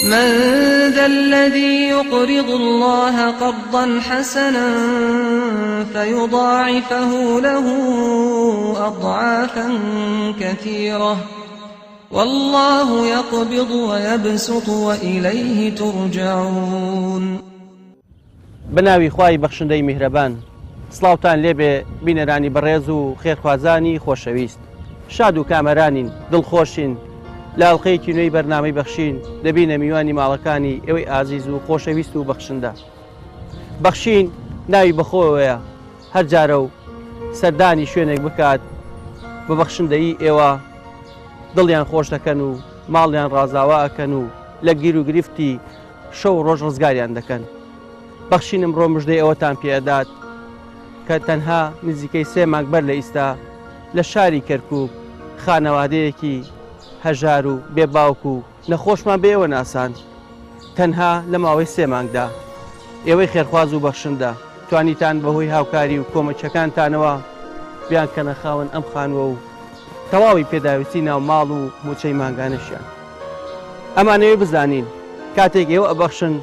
من ذا الذي يقرض الله قرضا حسنا فيضاعفه له أضعافا كثيرة والله يقبض ويبسط وإليه ترجعون. بناوی خوای بەخشندەی میهرەبان، سڵاوتان لێبێ بینەرانی بەڕێز و خێرخوازانی خۆشەویست. شاد و کامەرانین، دڵخۆشین، لە ئەڵقەیەکی نوێی بەرنامەی بەخشین دەبینە میوانی ماڵەکانی ئێوەی ئازیز و خۆشەویست و بەخشندە. بەخشین ناوی بەخۆیەوەیە، هەر جارە و سەردانی شوێنێک بکات بە بەخشندەیی ئێوە دڵیان خۆش دەکەن و ماڵیان ڕازاوا ئەکەن و لە گیر و گرفتی شەو ڕۆژ ڕزگاریان دەکەن. بەخشینم ڕۆ مژدەی ئەوەتان پێدات کە تەنها نزیکەی 3 مانگ بەر لە ئیستا لە شاری کەرکووک خانەوادەیەکی هەژار و بێباوک و نەخۆشمان بێەوە ناسان. تەنها لە ماوەی 3 مانگدا ئێوەی خێرخواز و بەخشندە توانیتان بەهۆی هاوکاری و کۆمەچەکانتانەوە بیان کەنە خاوەن ئەم خانووە و تەواوی پێداویستی ناو ماڵ و موچەی مانگانەشیان. ئەمانەوەی بزانین کاتێک ئێوە ئەبەخشن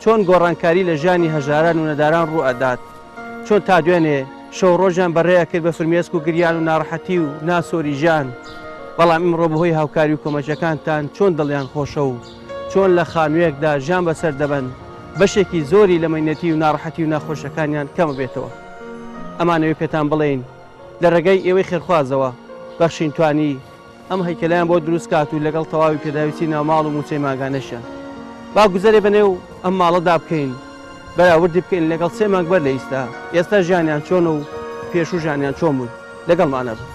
چۆن گۆڕانکاری لە ژیانی هەژاران و نەداران ڕوو ئەدات، چۆن تا دوێنێ شەو ڕۆژیان بەڕێە کرد بە فرمێسک و گریان و ناڕەحەتی و ناسۆری ژیان. بەڵام ئیمڕۆ بەهۆی هاوکاری و کۆمەچەکانتان چۆن دڵیان خۆشە و چۆن لە خانوویەکدا ژیان بەسەر دەبەن بەشێکی زۆری لە مەینەتی و ناڕەحەتی و ناخۆشەکانیان کەمە بێتەوە. ئەمانەوەی پێتان بڵێین لە ڕێگەی ئێوەی خێرخوازەوە بەخشین توانی ئەم هەیکەلەیان بۆ دروست کات و لەگەڵ تەواوی پێداویستی ناوماڵ و موچەی ماگانەشیان. با گوزەرێ بنێو ئەم ماڵەدا بکەین، بەراوردی بکەین لەگەڵ 3 مانگ بەر لە ئیستا ئێستا ژیانیان چۆن و پێشوو ژیانیان چۆن بوون. لەگەڵمانە بن.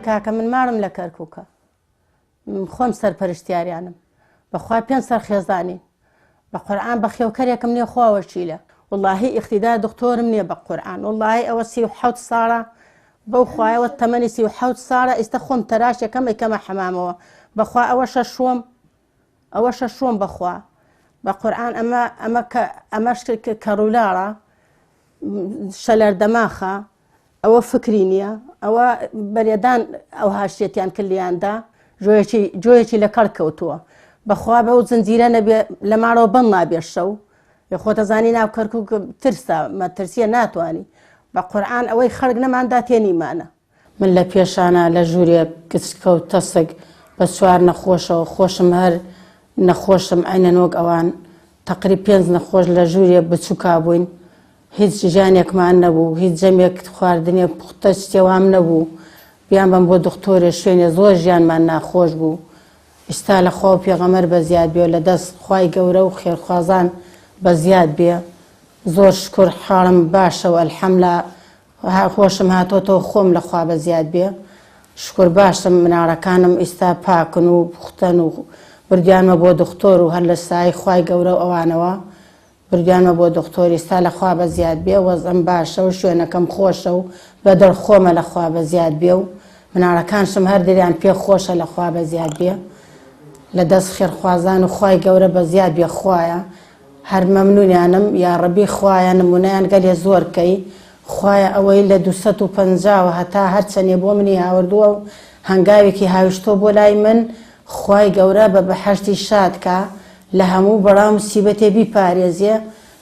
کاکە من ماڵم لە کەرکووکە، خۆم سەرپەرشتیاریانم، بەخوا پێنج سەر خێزانین، بە قورئان بە خێوکەرێکم نییە خواوە چیلە، وڵاهی ئیختیدا دکتۆرم نییە بە قورئان، وڵاهی ئەوە 37 ساڵە بەو خوایەوە تەمەنی 37 ساڵە ئێستا خۆم تەراشێکەم ئەیکەمە حەمامەوە، بەخوا ئەوە شەشۆم بەخوا بە قورئان ئەمەش کە ڕوولاڕە شەلەردەماخە، ئەوە فکری نییە، ئەوە بەرێدان ئەو هاشتێتیان کلیاندا جۆیەکی لە کەڵ کەوتووە، بەخوا بەو زنجیرە نەبێ لە ماڵەوە بەند نابێت شەو خۆتەزانی ناو کەرکووک ترسە مەترسیە ناتوانی، بە قورئان ئەوەی خەڵک نەماندا تێنیمانە. من لە پێشانە لە ژوورێ کچکەوت تەسک بە چوار نەخۆشەوە خۆشم هەر نەخۆشم ئەینەنۆک ئەوان تەقریب 5 نەخۆش لە ژوورێ بچووکا بووین، هیچ ژیانێکمان نەبوو، هیچ جەمێک خواردنێ پوختە شتێوام نەبوو، بیان بەم بۆ دکتۆرێ شوێنێ زۆر ژیانمان ناخۆش بوو. ئێستا لە خوا و پێغەمبەر بە زیاد بێ لە دەست خوای گەورە و خێرخوازان بە زیاد بێ، زۆر شکر حاڵم باشە و ئەلحەملا خۆشم هاتۆتەوە خۆم لە خوا بە زیاد بێ، شکر باشم، مناڵەکانم ئێستا پاکن و پوختەن و بردیانمە بۆ دکتۆر و هەر لە سای خوای گەورە و ئەوانەوە بردیانمە بۆ دکتۆر، ئێستا لە خوا بە زیاد بێ، وەزەم باشە و شوێنەکەم خۆشە و بەدڵ خۆمە لە خوا بە زیاد بێ و مناڵەکانشم هەر دەریان پێ خۆشە لە خوا بە زیاد بێ، لە دەست خێرخوازان و خوای گەورە بە زیاد بێ خوایە، هەر مەمنونیانم یا ڕەبی خوایە نمونەیان گەلێ زۆرکەی، خوایە ئەوەی لە 250 هەتا هەرچەندێ بۆ منی هاوردووە و هەنگاوێکی هاویشتۆ بۆ لای من، خوای گەورە بە بەحەشتی شادکە لە هەموو بەڵام سیبەتێ بیپارێزێ،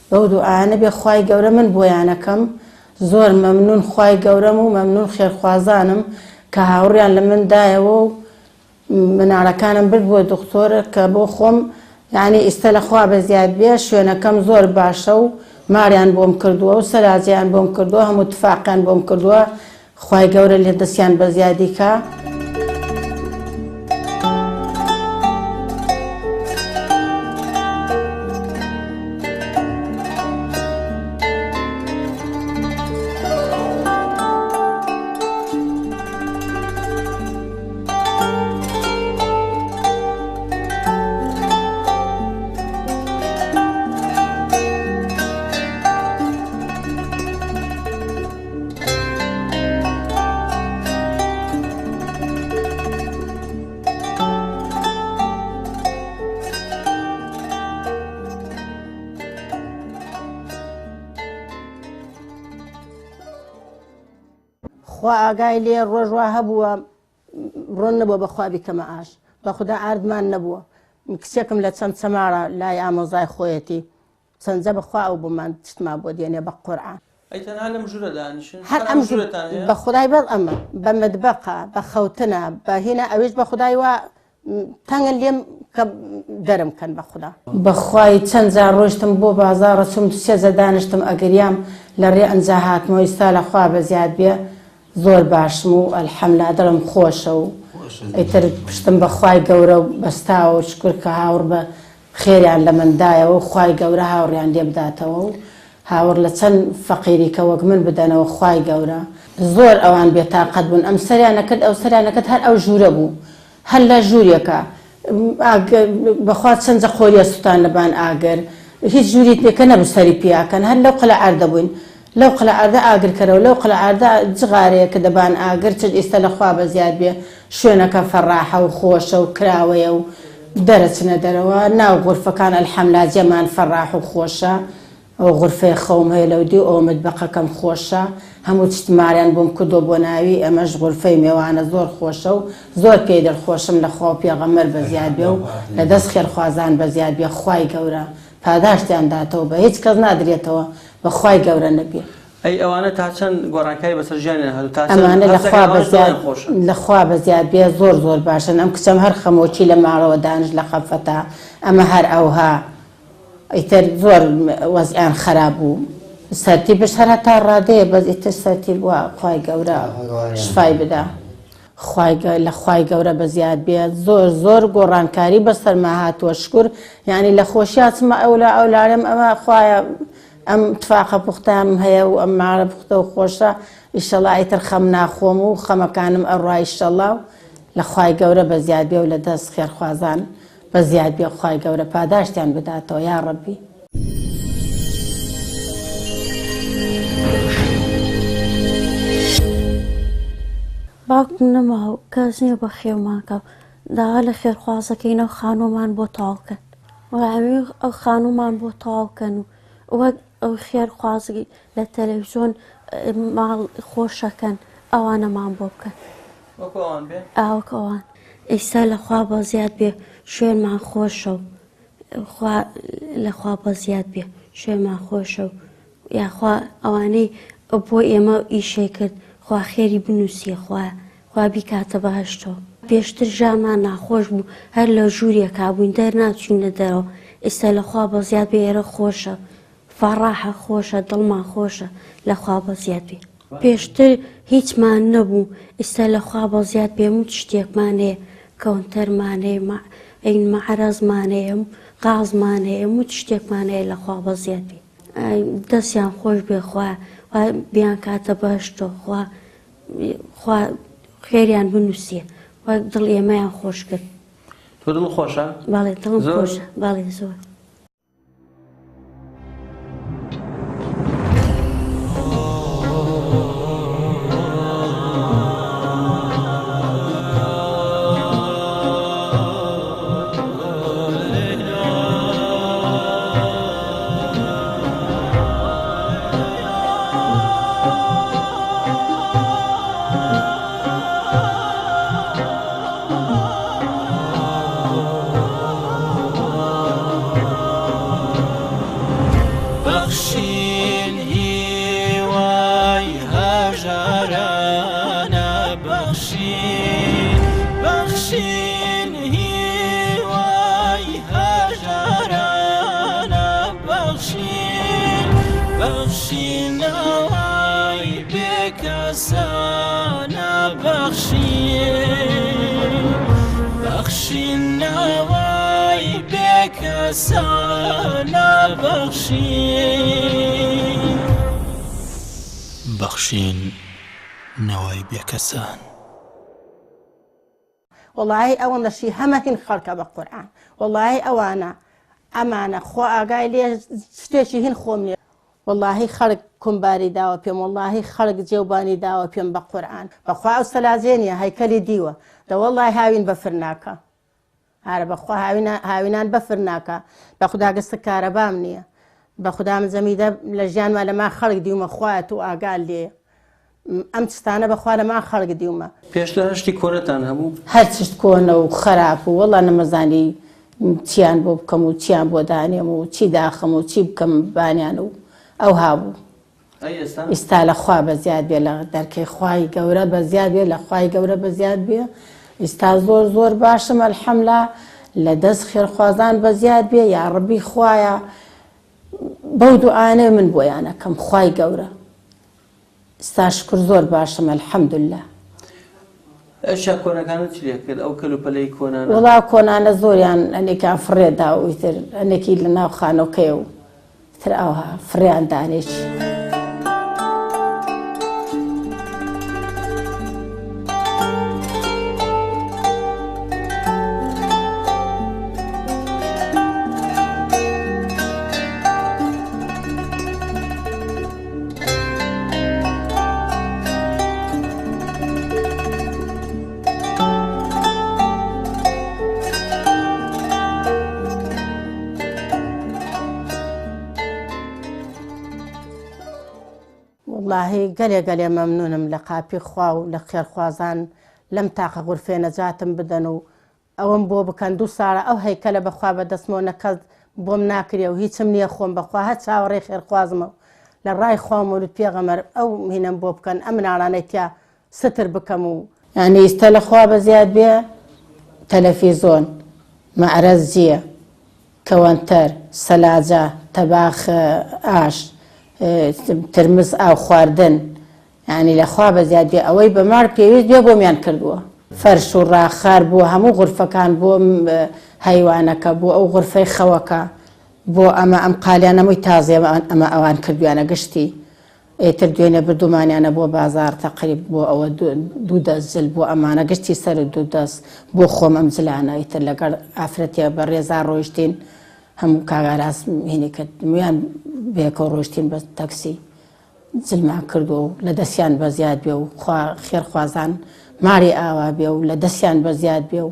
بەو دوعانە بێ خوای گەورە من بۆیانەکەم، زۆر مەمنون خوای گەورەم و مەمنون خێرخوازانم کە هاوڕیان لە مندایەوە و مناڵەکانم برد بۆ دکتۆر کە بۆ خۆم یعنی ئێستا لە خوا بە زیاد بێ شوێنەکەم زۆر باشە و ماریان بۆم کردووە و سەراجیان بۆم کردووە هەموو اتفاقیان بۆم کردووە خوای گەورە لێ دەستیان بە زیادی کە خوا ئاگای لێ ڕۆژوا هەبووە ڕۆن نەبووە بەخوا بیکەمە ئاش بە خوددا ئاردمان نەبووە کچێکم لە چەند چەماڕە لای ئامۆزای خۆیەتی چەندجە بەخوا ئەو بمان تشتما بۆ دێنێ بە قورعان ئەیتەنها لەم ژوورە دانیشن هەر ئەم بە خودای بەڵ ئەمە بە مدبەقە بە خەوتنە بە هینە ئەوێش بە خودای وا تەنگن لێم کە دەرم کەن بە خوددا بەخوای چەند جار ڕۆشتم بۆ بازاڕە چوم سێزە دانیشتم ئەگەریام لە ڕێ ئەنجا هاتمەوە ئێستا لەخوا بە زیاد بێ زۆر باشم و ئەلحەمدوللا دڵم خۆشە و ئیتر پشتم بە خوای گەورە و بەستاوە شکر کە هاوڕ بە خێریان لە مندایەوە و خوای گەورە هاوڕیان لێ بداتەوە و هاوڕ لە چەند فەقیری کە وەک من بدەنەوە خوای گەورە زۆر ئەوان بێتاقەت بوون ئەم سەریانەکرد ئەو سەریانەکەت هەر ئەو ژوورە بوو هەر لە ژوورێکە بەخوا چەندجە خۆریە سووتان لەبان ئاگەر هیچ ژووریت لێکە نەبوو سەری پیاکەن هەر لەو قلە ئاردە بووین لەو قلە ئاردە ئاگرکەرەوە لەو قلە ئاردە جغارەیە کە دەبان ئاگر چ ئێستا لەخوا بە زیاد بێ شوێنەکە فەڕاحە و خۆشە و کراوەیە و دەرەچنە دەرەوە ناو غورفەکان ئەلحەمدوللا جێمان فەڕاح و خۆشە ئەو غورفەی خەوم هەیە لەو دی ئەو متبەقەکەم خۆشە هەموو تشتماریان بۆم کردۆ بۆ ناوی ئەمەش غورفەی میوانە زۆر خۆشە و زۆر پێی دڵخۆشم لە خوا پێغەمبەر بە زیاد بێ و لە دەست خێرخوازان بە زیاد بێ خوای گەورە پاداشتیان داتەوە بە هیچ کەس نادرێتەوە بە خوای گەورە نەبێ ئەی ئەوانە تا چەند گۆڕانکاری بەسەر ژیانیان هەدوو تا ئەمانە لەخوا بە زیاد بێ زۆر زۆر باشن ئەم کچەم هەر خەمۆکی لە ماڵەوە دانش لە خەفەتە ئەمە هەر ئەوها ئیتر زۆر وەزعیان خراپ بوو سەرتی بش هەر هەتا ڕادەیە بەس ئیتر سەرتی بووە خوای گەورە شفای بدا لە خوای گەورە بە زیاد بێ زۆر زۆر گۆڕانکاری بەسەرما هاتووە شکر یعنی لە خۆشییا چمە ئەو لارێم ئەمە خوایە ئەم تفاقە پوختەم هەیە و ئەم ماڵە پوختە و خۆشە ئیشەڵا ئیتر خەم ناخۆم و خەمەکانم ئەڕای ئیشەڵا و لە خوای گەورە بە زیاد بێ و لە دەست خێرخوازان بە زیاد بێ خوای گەورە پاداشتیان بداتەوە یا ڕەبی باوکم نەماوە کەس نییە بە خێومانکە داوا لە خێرخوازەکەینەوە خانومان بۆ تاوکەن وەمی ئەو خانومان بۆ تاوکەن و وەک ئەو خێرخوازی لە تەلەڤیزۆن ماڵ خۆشەکەن ئەوانەمان بۆ بکەن ئاوکەوان ئێستا لەخوا بە زیاد بێ شوێنمان خۆشە و لەخوا بە زیاد بێ شوێنمان خۆشە و یاخوا ئەوانەی بۆ ئێمە ئیشێ کرد خوا خێری بنووسیە خوا بیکاتە بەهەشتەوە پێشتر ژامان ناخۆش بوو هەر لە ژوورێکا بووین دەرناچوینە دەرەوە ئێستا لەخوا بە زیاد بێ ئێرە خۆشە فەڕاحە خۆشە دڵمان خۆشە لەخوا بە زیاد بێ پێشتر هیچمان نەبوو ئێستا لەخوا بە زیاد بێ هەموو شتێکمان هەیە کەونتەرمان هەیە مەعرەزمان هەیە غازمان هەیە هەموو شتێکمان هەیە لەخوا بە زیاد بێ دەستیان خۆش بێ خوا بیان کاتە بەهەشتەوە خوا خێریان بنووسیە وەک دڵ ئێمەیان خۆش کرد تۆ دڵ خۆشە؟ باڵێ دڵم خۆشە باڵێ زۆر بێکەسانە بەخشین ناوای بێکەسانە بەخشین نەوەی بێکەسان. وڵی ئەوە نەشی هەمە هین خەڵکە بە قورئان وڵی ئەوانە ئەمانە خۆ ئاگای لێ شتێکی هین خۆم نیە واللهی خەڵک کومباری داوە پێم واللهی خەڵک جێوبانی داوە پێم بە قورئان بەخوا ئەو سەلازێنیە هەیکەلی دیوە دەوەڵی هاوین بەفر ناکە هارە بەخوا هاوینان بەفر ناکە بە خوددا گەستە کارەبام نییە بە خوددا من زەمیدە لە ژیانمە لەما خەڵک دیومە خوایەت و ئاگال لێ ئەم چستانە بەخوا لەما خەڵک دیومە پێشتر هەشتی کۆنەتان هەبوو هەر چشت کۆنە و خراپ و وەڵا نەمەزانی چیان بۆ بکەم و چیان بۆ دانێم و چی داخەم و چی بکەم بانیان و ئەو هابوو ئێستا لە خوا بە زیاد بێ لە دەرکەی خوای گەورە بە زیاد بێ لە خوای گەورە بە زیاد بێ ئێستا زۆر زۆر باشم ئەلحەمدولیلا لە دەست خێرخوازان بە زیاد بێ یا ڕەبی خوایە بەو دوعانەی من بۆیانەکەم خوای گەورە ئێستا شکر زۆر باشم ئەلحەمدولیلا. ئەشیا کۆنەکانت چ لێ کرد ئەو کەلوپەلەی کۆنانە؟ وڵا کۆنانە زۆریان ئەنێکیان فڕێدا و ئیتر ئەنێکی لە ناو خانۆکەیە و تر ئەوها فڕیان دانێکی. واللهی گەلێ گەلێ مەمنونم لە قاپی خوا و لە خێرخوازان لەم تاقە غورفێ نەجاتم بدەن و ئەوم بۆ بکەن 2 ساڵە ئەو هەیکەلە بەخوا بەدەستمەوە نەکەس بۆم ناکرێ و هیچم نییە خۆم بەخوا هەر چاوەڕێی خێرخوازمە لە ڕای خوام و پێغەمبەر ئەو هینەم بۆ بکەن ئەم مناڵانەی تیا ستر بکەم و یعنی ئێستا لەخوا بە زیاد بێ تەلەڤیزۆن مەعرەز جیە کەوەنتەر سەلاجە تەباخ ئاش ترمز ئاو خواردن یعنی لەخوا بە زیاد بێ ئەوەی بەمار پێویست بێ بۆمیان کردووە فەرش و ڕاخار بۆ هەموو غورفەکان بۆ هەیوانەکە بۆ ئەو غورفەی خەوەکە بۆ ئەمە ئەم قالیان ئەمووی تازێ ئەمە ئەوان کردویانە گشتی ئێتر دوێنێ بردومانیانە بۆ بازار تەقریب بۆ ئەوە 2 دەست جل بۆ ئەمانە گشتی سەر 2 دەست بۆ خۆم ئەم جلانە ئیتر لەگەڵ ئافرەتێ بە ڕێزا ڕۆیشتین هەموو کاگاراس هینی کرد مویان بێکە ڕۆیشتین بە تەکسی جلمان کردو و لە دەستیان بە زیاد بێ و خێرخوازان ماری ئاوا بێ و لە دەستیان بە زیاد بێ و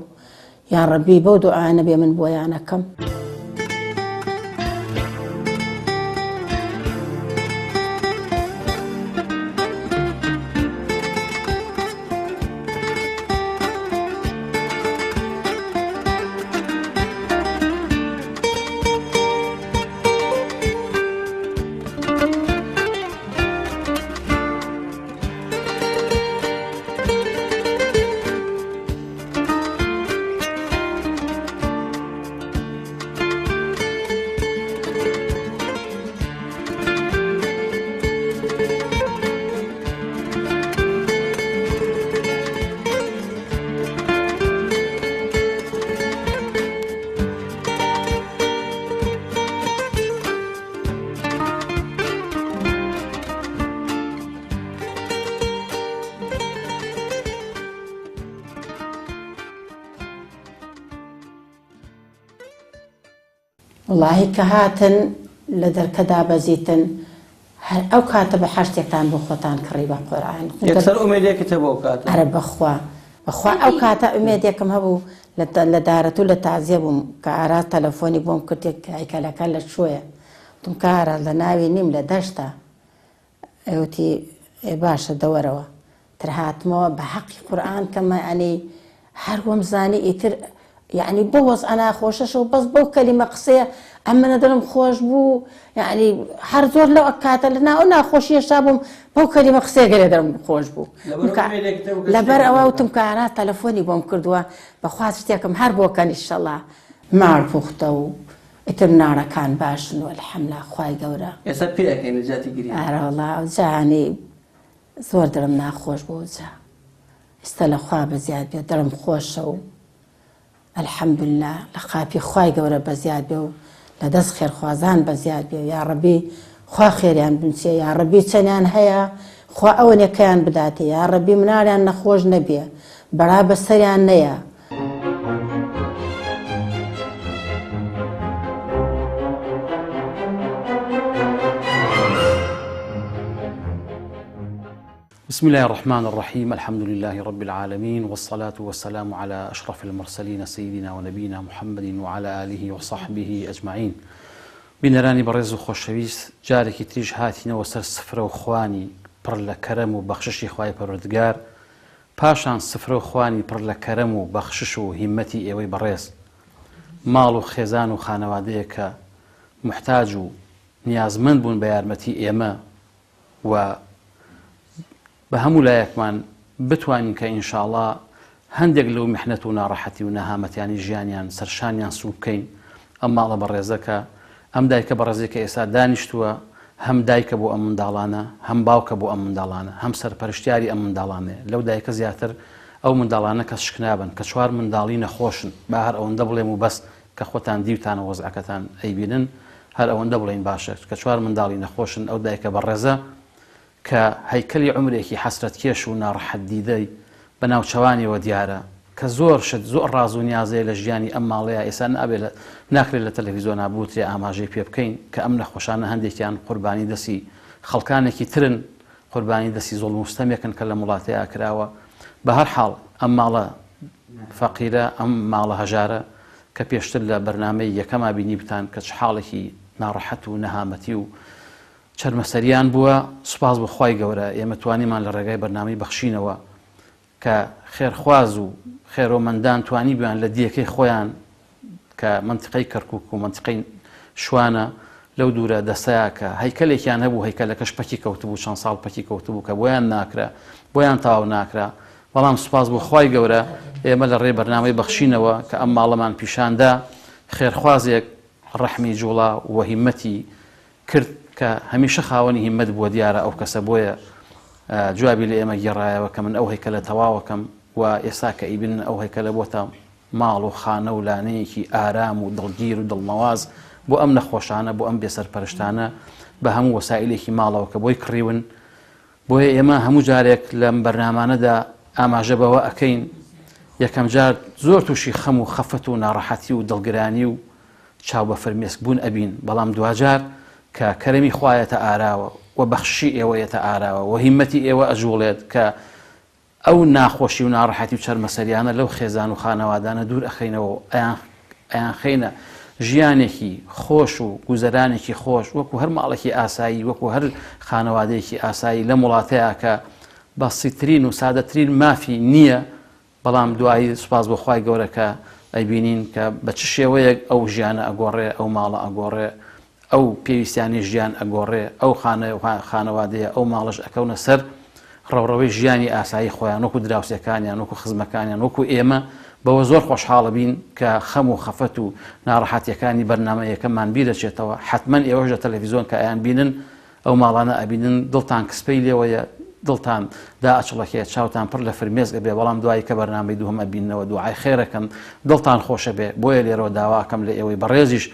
یان ڕەبی بەو دوعانە بێ من بۆیانەکەم. واللهی کە هاتن لە دەرکەدا بەزیتن ئەو کاتە بە حەشتێکتان بۆ خۆتان کڕی بە قورئان یەکسەر ئومێدێکتە بۆ کاتە ئەرە بەخوا ئەو کاتە ئومێدێکم هەبوو لە دارەت و لە تازیە بووم کە ئارا تەلەفۆنی بۆم کردێک هەیکەلەکە لە شوۆیە وتم کە ئارا لە ناوی نیم لە دەشتا ئەوتی باشە دەوەرەوە تر هاتمەوە بە حەقی قورئان کەمە ئەنی هەر وەم زانی ئیتر یعنی بۆ وەزع ناخۆشەش و بەس بەو کەلیمە قسەیە ئەم منە دڵم خۆش بوو یعنی هەر زۆر لەو کاتە لە ناو ناخۆشیەشا بووم بەو کەلیمە قسەیە گەلێ دڵم خۆش بوو لەبەر ئەوە وتم کە ئارا تەلەفۆنی بۆم کردووە بەخواست شتێکم هەر بۆکەن ئیشەڵا ماڵ پوختە و ئیتر مناڵەکان باشن و ئەلحەمدولیلا خوای گەورە ئێستا پێ ئەکەین نەجاتی گیری ئارە وەڵا جانی زۆر دڵم ناخۆش بوو جا ئێستا لەخوا بەزیاد بێ دڵم خۆشە و ئەلحەمدوللا لە قاپی خوای گەورە بەزیاد بێ و لە دەست خێرخوازان بەزیاد بێ یا ڕەبی خوا خێریان بنچێ یا ڕەبی چەندیان هەیە خوا ئەوەنێکیان بداتێ یا ڕەبی مناڵیان نەخۆش نەبێ بەرا بەسەریان نەیە. بسم الله الرحمن الرحيم الحمد لله رب العالمين والصلاة والسلام على أشرف المرسلين سيدنا ونبينا محمد وعلى آله وصحبه أجمعين. بنراني برز خوشويس جارك تريج هاتنا وسر سفر وخواني برلا كرم وبخشش خواي پروردگار پاشان سفر وخواني برلا كرم وبخشش وهمتي ايوي برز مال وخزان وخانواديك محتاج نيازمند بون بيارمتي ايما و بهمو لایەکمان بتوانین کە ئینشاءڵڵا هەندێک لەو میحنەت و ناڕەحەتی و نەهامەتیانی ژیانیان سەرشانیان سوو بکەین. ئەم ماڵە بەڕێزەکە ئەم دایکە بەڕێزێکە ئێستا دانیشتووە هەم دایکە بۆ ئەم منداڵانە هەم باوکە بۆ ئەم منداڵانە هەم سەرپەرشتیاری ئەم منداڵانێ. لەو دایکە زیاتر ئەو منداڵانە کەس شکنابن کە چوار منداڵی نەخۆشن با هەر ئەوەندە بڵێم و بەس کە خۆتان دیوتانە وەزعەکەتان ئەیبینن هەر ئەوەندە بڵێن باشە کە چوار منداڵی نەخۆشن. ئەو دایکە بەڕێزە کە هەیکەلی عمرێکی حەسرەت کێش و ناڕەحەت دیدەی بە ناوچەوانیەوە دیارە کە زۆر شت زۆر ڕاز و نیازەیە لە ژیانی ئەم ماڵەیە ئێستا ناکرێت لە تەلەڤیزۆن نابووترێ ئاماژەی پێ بکەین کە ئەم نەخۆشانە هەندێکیان قوربانی دەستی خەڵکانێکی ترن قوربانی دەستی زۆڵم و ستەمێکن کە لە وڵاتەیە کراوە. بە هەر حاڵ ئەم ماڵە فەقیرە ئەم ماڵە هەژارە کە پێشتر لە بەرنامەی یەکەما بینی بتان کە چ حاڵێکی ناڕەحەت و نەهامەتی و چەرمەسەریان بووە. سوپاس بۆ خوای گەورە ئێمە توانیمان لە ڕێگای بەرنامەی بەخشینەوە کە خێرخواز و خێرۆمەندان توانی بیان لە دیەکەی خۆیان کە منتیقەی کەرکووک و منتیقەی شوانە لەو دوورە دەسەیە کە هەیکەلێکیان هەبوو هەیکەلەکەش پەکی کەوتبوو چەند ساڵ پەکی کەوتبوو کە بۆیان ناکرا بۆیان تاو ناکرا. بەڵام سوپاس بۆ خوای گەورە ئێمە لە ڕێ بەرنامەی بەخشینەوە کە ئەم ماڵەمان پیشاندا خێرخوازێک ڕەحمی جوڵا و هیمەتی کرد کە هەمیشە خاوەنی هیمەت بووە دیارە ئەو کەسە بۆیە جوابی لە ئێمە گێڕایەوە کە من ئەو هەیکەلە تەواوەکەم و ئێستا کە ئیبن ئەو هەیکەلە بۆتە ماڵ و خانە و لانەیەکی ئارام و دڵگیر و دڵنەواز بۆ ئەم نەخۆشانە بۆ ئەم بێسەرپەرشتانە بە هەموو وەسائلێکی ماڵەوە کە بۆی کڕیون. بۆیە ئێمە هەموو جارێک لەم بەرنامانەدا ئاماژە بەوە ئەکەین یەکەم جار زۆر تووشی خەم و خەفەت و ناڕەحەتی و دڵگرانی و چاو بە فەرمێسک بوون ئەبین. بەڵام دوجار کە کەرەمی خوایەتە ئاراوە و بەخشی ئێوەیەتە ئاراوە و هیمەتی ئێوە ئەجوڵێت کە ئەو ناخۆشی و ناڕەحەتی و چەرمەسەریانە لەو خێزان و خانەوادانە دوور ئەخەینەوە ئەیان خەینە ژیانێکی خۆش و گوزەرانێکی خۆش وەکو هەر ماڵێکی ئاسایی وەکو هەر خانەوادەیەکی ئاسایی لە وڵاتەیە کە بەسیترین و سادەترین مافی نییە. بەڵام دوایی سوپاس بۆ خوای گەورە کە ئەیبینین کە بە چ شێوەیەک ئەو ژیانە ئەگۆڕێ ئەو ماڵە ئەگۆڕێ ئەو پێویستیانی ژیان ئەگۆڕێ ئەو خانەوادەیە ئەو ماڵش ئەکەونە سەر ڕەوڕەوەی ژیانی ئاسایی خۆیان وەکو دراوسەکانیان وەکو خزمەکانیان وەکو ئێمە بەوە زۆر خۆشحاڵە بین کە خەم و خەفەت و ناڕەحەتیەکانی بەرنامە یەکەممان بیرەچێتەوە. حتمەن ئێوەش لە تەلەڤیزۆن کە ئەیان بینن ئەو ماڵانە ئەبینن دڵتان کسپەی لێوەیە دڵتان دا ئەچڵەکەیە چاوتان پڕ لە فرمێزگە بێ. بەڵام دوایی کە بەرنامەی دووهەم ئەبینەوە دوعای خێرەکەن دڵتان خۆشە بێ. بۆیە لێرەوە داواکەم لە ئێوەی بەڕێزیش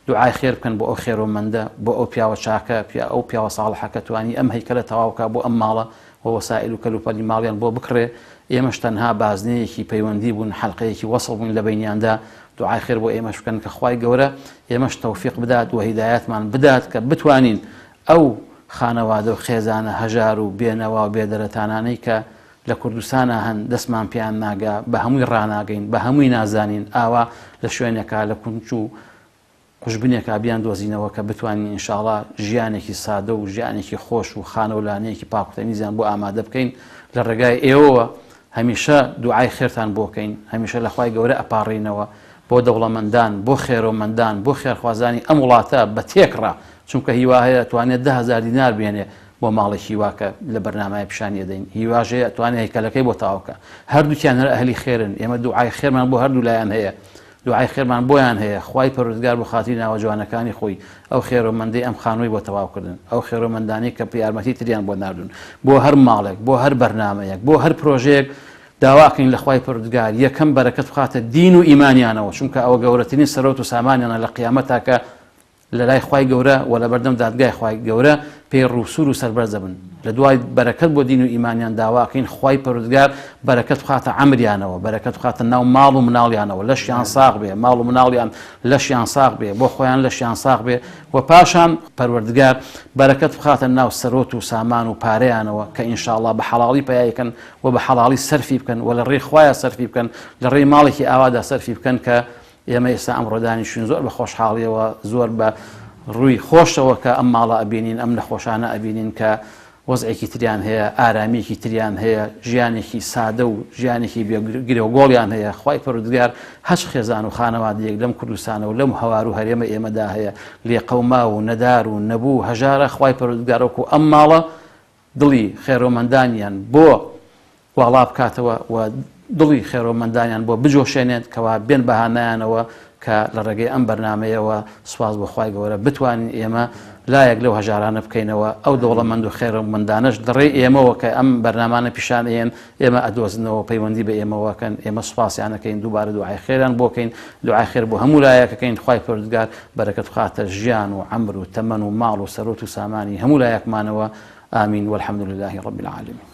دوعای خێر بکەن بۆ ئەو خێرۆمەندە بۆ ئەو پیاوە چاکە ئەو پیاوە ساڵحەکە توانی ئەم هەیکەلە تەواوکە بۆ ئەم ماڵە و وەسائل و کەلوپەلی ماڵیان بۆ بکڕێ. ئێمەش تەنها بازنەیەکی پەیوەندی بوون حەڵقەیەکی وەسڵ بوون لە بینیاندا. دوعای خێر بۆ ئێمەش بکەن کە خوای گەورە ئێمەش تەوفیق بدات و هیدایەتمان بدات کە بتوانین ئەو خانەوادە و خێزانە هەژار و بێنەوە و بێدەرەتانانەی کە لە کوردستانە هەن دەستمان پیان ناگا بە هەمووی ڕناگەین بە هەمووی نازانین ئاوا لە شوێنێکە لە کونچ و خوشببینێکە بیان دۆزینەوە کە بتوانین ئینشاءڵڵا ژیانێکی سادە و ژیانێکی خۆش و خانە و لانەیەکی پاکوتەمیزیان بۆ ئامادە بکەین. لە ڕێگای ئێوەوە هەمیشە دوعای خێرتان بۆ بکەین هەمیشە لە خوای گەورە ئەپاڕینەوە بۆ دەوڵەمەندان بۆ خێرۆمەندان بۆ خێرخوازانی ئەم وڵاتە بە تێکڕا چونکە هیوا هەیە توانێت 10,000 دینار بێنێ بۆ ماڵی هیواکە لە بەرنامای پیشانی دەین. هیواژەیە توانێت هیکەلەکەی بۆ تاوکە هەردووکیان هەر ئەهلی خێرن. ئێمە دوعای خێرمان بۆ هەردوو لایەن هەیە دوعای خێرمان بۆیان هەیە خوای پەروەردگار بۆ خاتری ناوە جوانەکانی خۆی ئەو خێرۆمەندەی ئەم خانووی بۆ تەواوکردن ئەو خێرۆمەندانی کە یارمەتی تریان بۆ ناردون بۆ هەر ماڵێک بۆ هەر بەرنامەیەک بۆ هەر پرۆژەیەک داواکەین لە خوای پەروەردگار یەکەم بەرەکەت بخاتە دین و ئیمانیانەوە چونکە ئەوە گەورەترین سەرۆت و سامانیانە لە قیامەتا کە لە لای خوای گەورە و لە بەردەم دادگای خوای گەورە پێی ڕووسور و سەربەرزە بن لە دوای بەرەکەت بۆ دین و ئیمانیان داواکەین خوای پەروەردگار بەرەکەت بخاتە عەمریانەوە بەرەکەت بخاتە ناو ماڵ و مناڵیانەوە لەشیان ساغ بێ ماڵ و مناڵیان لەشیان ساغ بێ بۆ خۆیان لەشیان ساغ بێ و پاشان پەروەردگار بەرەکەت بخاتە ناو سەرۆت و سامان و پارەیانەوە کە ئینشاءڵڵا بە حەڵاڵی پەیاکەن و بە حەڵاڵی سەرفی بکەن و لە ڕێی خوایە سەرفی بکەن لە ڕێی ماڵێکی ئاوادا سەرفی بکەن کە ئێمە ئێستا ئەمڕۆدانیشین زۆر بە خۆشحاڵیەوە زۆر بە ڕووی خۆشەوە کە ئەم ماڵە ئەبینین ئەم نەخۆشانە ئەبینین کە وەزعێکی تریان هەیە ئارامیەکی تریان هەیە ژیانێکی سادە و ژیانێکی گرێوگۆڵیان هەیە خوای پەروەردگار هەچ خێزان و خانەوادەیەک لەم کوردستانە و لەم هەوار و هەرێمە ئێمەدا هەیە لێقەوما و نەدار و نەبوو هەژارە خوای پەروەردگارۆکو ئەم ماڵە دڵی خێرۆمەندانیان بۆ واڵا بکاتەوە و دڵی خێرۆمەندانیان بۆ بجۆشێنێت کەوا بێن بەهانایانەوە کە لە ڕێگەی ئەم بەرنمەیەوە سوپاس بۆ خوای گەورە بتوانین ئێمە لایەک لەو هەژارانە بکەینەوە ئەو دەوڵەمەند و خێرەمەندانەش دەڕێی ئێمەوە کە ئەم بەرنامانە پیشانەیەن ئێمە ئەدۆزنەوە پەیوەندی بە ئێمەوەکەن ئێمە سوپاسیانەکەین دووبارە دوعای خێران بۆکەین دوعای خێر بۆ هەموو لایەکەکەین خوای پەروەردگار بەرەکەت بخاتە ژیان و عەمر و تەمەن و ماڵ و سەرۆت و سامانی هەموو لایەکمانەوە ئامین والحەمد لله رب العالمین.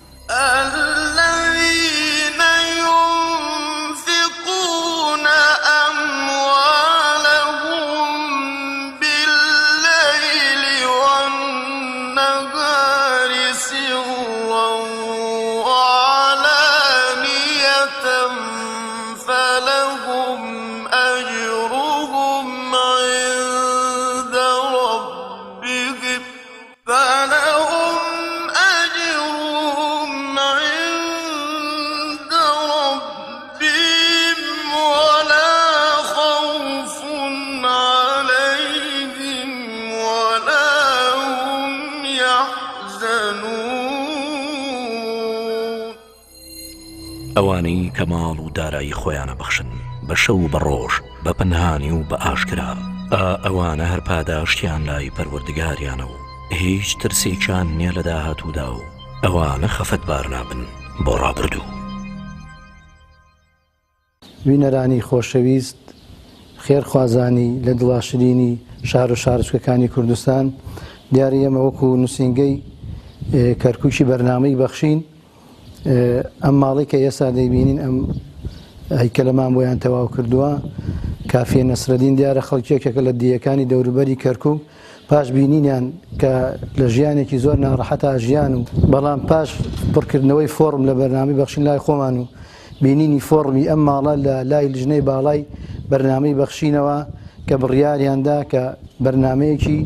ئەوانەی کە ماڵ و دارایی خۆیانە بەخشن بە شەو و بە ڕۆژ بە پەنهانی و بە ئاشکرا ئەوانە هەر پاداشتیان لای پەروەردگاریانە و هیچ ترسێکیان نییە لە داهاتوودا و ئەوانە خەفەتبار نابن بۆ ڕابردوو. بینەرانی خۆشەویست خێرخوازانی لە دڵاشرینی شار و شارچکەکانی کوردستان دیاری ئێمە وەکو نووسینگەی کەرکووکی بەرنامەی بەخشین ئەم ماڵی کە ئێستا دەیبینین ئەم هەیکەلەمان بۆیان تەواو کردووە کافیە نەسرەدین دیارە خەڵکێکێکە لە دیەکانی دەوروبەری کەرکووک پاش بینینیان کە لە ژیانێکی زۆر ناڕەحەتا ژیان و بەڵام پاش پڕکردنەوەی فۆرم لە بەرنامەی بەخشین لای خۆمان و بینینی فۆرمی ئەم ماڵە لە لای لژنەی باڵای بەرنامەی بەخشینەوە کە بڕیاریاندا کە بەرنمەیەکی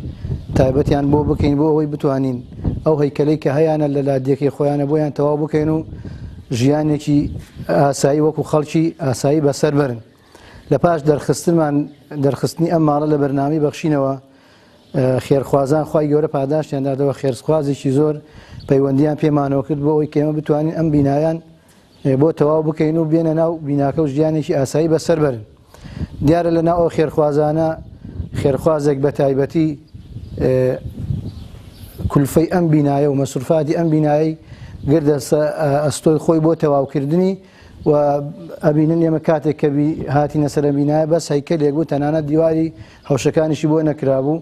تایبەتیان بۆ بکەین بۆ ئەوەی بتوانین ئەو هەیکەلەی کە هەیەە لە لادیەکەی خۆیانە بۆیان تەواو بکەین و ژیانێکی ئاسایی وەکو خەڵکی ئاسایی بەسەر بەرن. لە پاش دەرخستنی ئەم ماڵە لە بەرنامەی بەخشینەوە خێرخوازان خوای گەورە پاداشتیان دادەوە خێرخوازێکی زۆر پەیوەندیان پێمانەوە کرد بۆ ئەوەی کێمە بتوانین ئەم بینایان بۆ تەواو بکەین و بێنە ناو بیناکە و ژیانێکی ئاسایی بەسەر بەرن. دیارە لە ناو ئەو خێرخوازانە خێرخوازێک بە تایبەتی کولفەی ئەم بینایە و مەسروفاتی ئەم بینایی گردە ئەستۆی خۆی بۆ تەواوکردنی و ئەبینن ئێمە کاتێک کە هاتینە سەر بینایە بەس هەیکەلێک بوو تەنانەت دیواری هەوشەکانیشی بۆ نەکرابوو.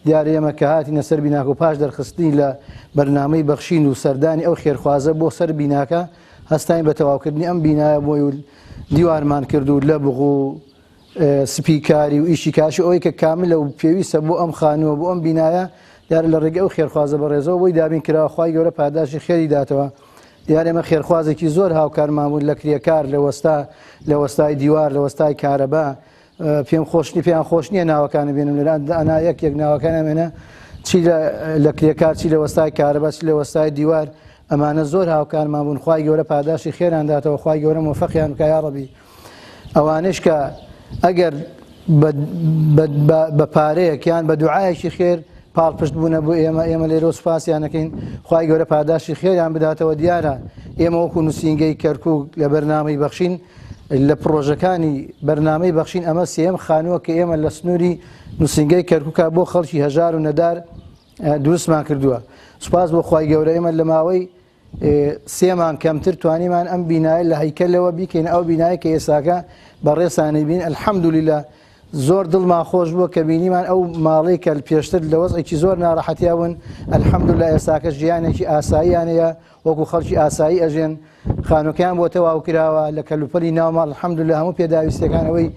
دیارە ئێمە کە هاتینە سەر بیناکە و پاش دەرخستنی لە بەرنامەی بەخشین و سەردانی ئەو خێرخوازە بۆ سەر بیناکە هەستین بە تەواوکردنی ئەم بینایە بۆی و دیوارمان کرد و لە بغ و سپیکاری و ئیشی کاشی ئەوەی کە کاملە و پێویستە بۆ ئەم خانووە بۆ ئەم بینایە دیارە لە ڕێگە ئەو خێرخوازە بەڕێزەوە بۆی دابین کراوە خوای گەورە پاداشی خێری داتەوە. دیارە ئێمە خێرخوازێکی زۆر هاوکارمان بوون لە کرێکار لە وەستای دیوار لە وەستای کارەبا پێم پێیان خۆش نییە ناوەکانە بێنم لەلا ئەنا یەک ناوەکان ئەمێنە چی لە کرێکار چی لە وەستای کارەبا چی لە وەستای دیوار ئەمانە زۆر هاوکارمان بوون خوای گەورە پاداشی خێران داتەوە خوای گەورە موفەقیان بکە یا ڕەبی. ئەوانش کە ئەگەر بە پارەیەکیان بە دوعایەکی خێر پاڵپشت بوونە بۆ ئێمە لێرە سوپاسیانەکەین خوای گەورە پاداشی خێریان بداتەوە. دیارە ئێمە وەکو نووسینگەی کەرکووک لە بەرنامەی بەخشین لە پرۆژەکانی بەرنامەی بەخشین ئەمە سێم خانووە کە ئێمە لە سنووری نووسنگەی کەرکووکە بۆ خەڵکی هەژار و نەدار دروستمان کردووە. سوپاس بۆ خوای گەورە ئێمە لە ماوەی سێمان کەمتر توانیمان ئەم بینایە لە هەیکەلەوە بیکەین ئەو بینایە کە ئێساکە بەڕێسانی بین. ئەلحەمدولیلا زۆر دڵمان خۆش بووە کە بینیمان ئەو ماڵەی کە پێشتر لە وەزێکی زۆر ناڕەحەتیا بوون ئەلحەمدولیلا ئێستاکە ژیانێکی ئاساییانەیە وەکو خەڵکی ئاسایی ئەژێن. خانووکیان بۆ تەواو کراوە لە کەلوپەلی ناوماڵ ئەلحەمدولیلا هەموو پێداویستەکانەوەی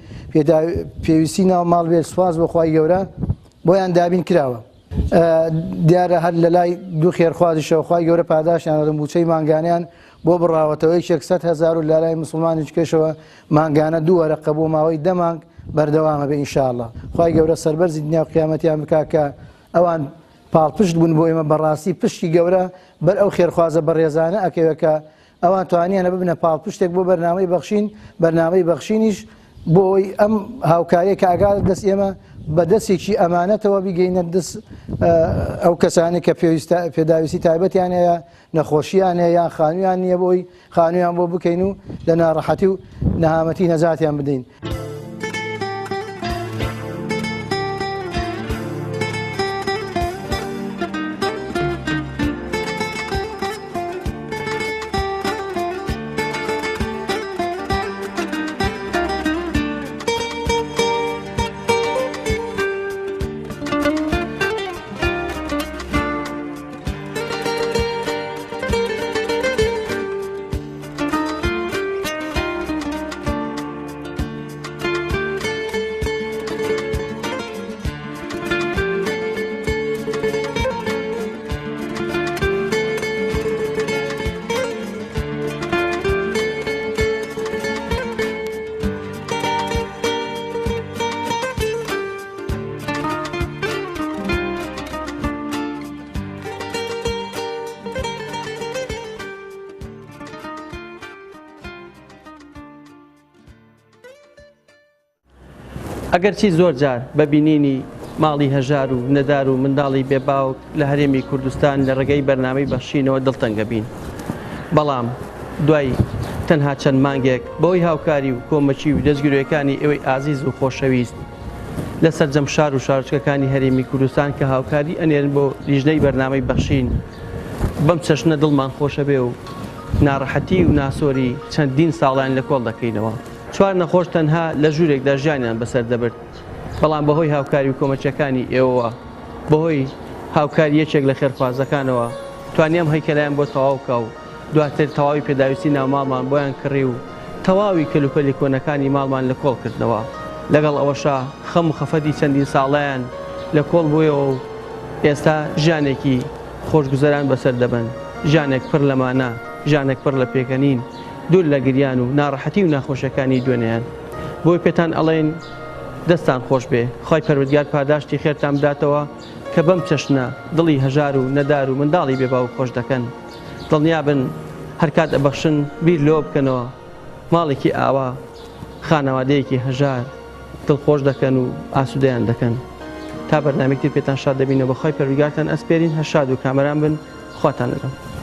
پێویستی ناوماڵ بێت سوپاس بۆ خوای گەورە بۆیان دابین کراوە. دیارە هەر لە لای دوو خێرخوازیشەوە خوای گەورە پاداشیان دەدەن بوچەی مانگانیان بۆ بڕاوەتەوەی 600,000 و لە لای مسلمانی کێشەوە مانگانە دوو وەرەقە بۆ ماوەی دەمانگ بەردەوامە بێ ئینشاءالله. خوای گەورە سەربەرزی دنیا و قیامەتیان بکا کە ئەوان پاڵپشت بوون بۆ ئێمە بەڕاستی پشتی گەورە بەر ئەو خێرخوازە بەڕێزانە ئەکەوێکە ئەوان توانیانە ببنە پاڵپشتێک بۆ بەرنامەی بەخشین. بەرنامەی بەخشینیش بۆی ئەم هاوکاریە کە ئاگات دەست ئێمە بە دەستێکی ئەمانەتەوە بیگەینە دەست ئەو کەسانی کە پێداویستی تایبەتیان هەیە نەخۆشییان هەیە یان خانوویان نییە بۆی خانوویان بۆ بکەین و لە ناڕەحەتی و نەهامەتی نەجاتیان بدەین. ئەگەرچی زۆر جار بەبینینی ماڵی هەژار و نەدار و منداڵی بێباوک لە هەرێمی کوردستان لە ڕێگەی بەرنامەی بەخشینەوە دڵتەنگە بین، بەڵام دوای تەنها چەند مانگێک بەوەی هاوکاری و کۆمەچی و دەستگیرۆیەکانی ئێوەی ئازیز و خۆشەویست لە سەرجەم شار و شارچکەکانی هەرێمی کوردستان کە هاوکاری ئەنێرن بۆ لیژنەی بەرنامەی بەخشین بەم چەشنە دڵمان خۆشە بێ و ناڕەحەتی و ناسۆری چەندین ساڵیان لە کۆڵ دەکەینەوە. چوار نەخۆش تەنها لە ژوورێکدا ژیانیان بەسەر دەبرد، بەڵام بەهۆی هاوکاری و کۆمەچەکانی ئێوەوە بەهۆی هاوکاری یەکێک لە خێرخوازەکانەوە توانیم هەیکەلایان بۆ تەواوکە و دواتر تەواوی پێداویستی ناوماڵمان بۆیان کڕی و تەواوی کەلوپەلی کۆنەکانی ماڵمان لە کۆڵ کردنەوە. لەگەڵ ئەوەشا خەم و خەفەتی چەندین ساڵیان لە کۆڵ بوویەوە و ئێستا ژیانێکی خۆشگوزەران بەسەر دەبن، ژیانێک پڕ لەمانە، ژیانێک پڕ لە پێکەنین، دوور لە گریان و ناڕەحەتی و ناخۆشەکانی دوێنیان. بۆی پێتان ئەڵێن دەستان خۆش بێ، خی پەروەردگار پاداشتی خێرتان بداتەوە کە بەم چەشنە دڵی هەژار و نەدار و منداڵی بێباو خۆش دەکەن. دڵنیا بن هەر کات ئەبەخشن بیر لۆ بکەنەوە ماڵێکی ئاوا خانەوادەیەکی هەژار دڵخۆش دەکەن و ئاسوودەیان دەکەن. تا بەرنامێکی پێتان شاد دەبینەوە بە خی پەروەردگارتان ئەسپێرین، هەر شاد و کامەران بن، خواتان لەگەڵ.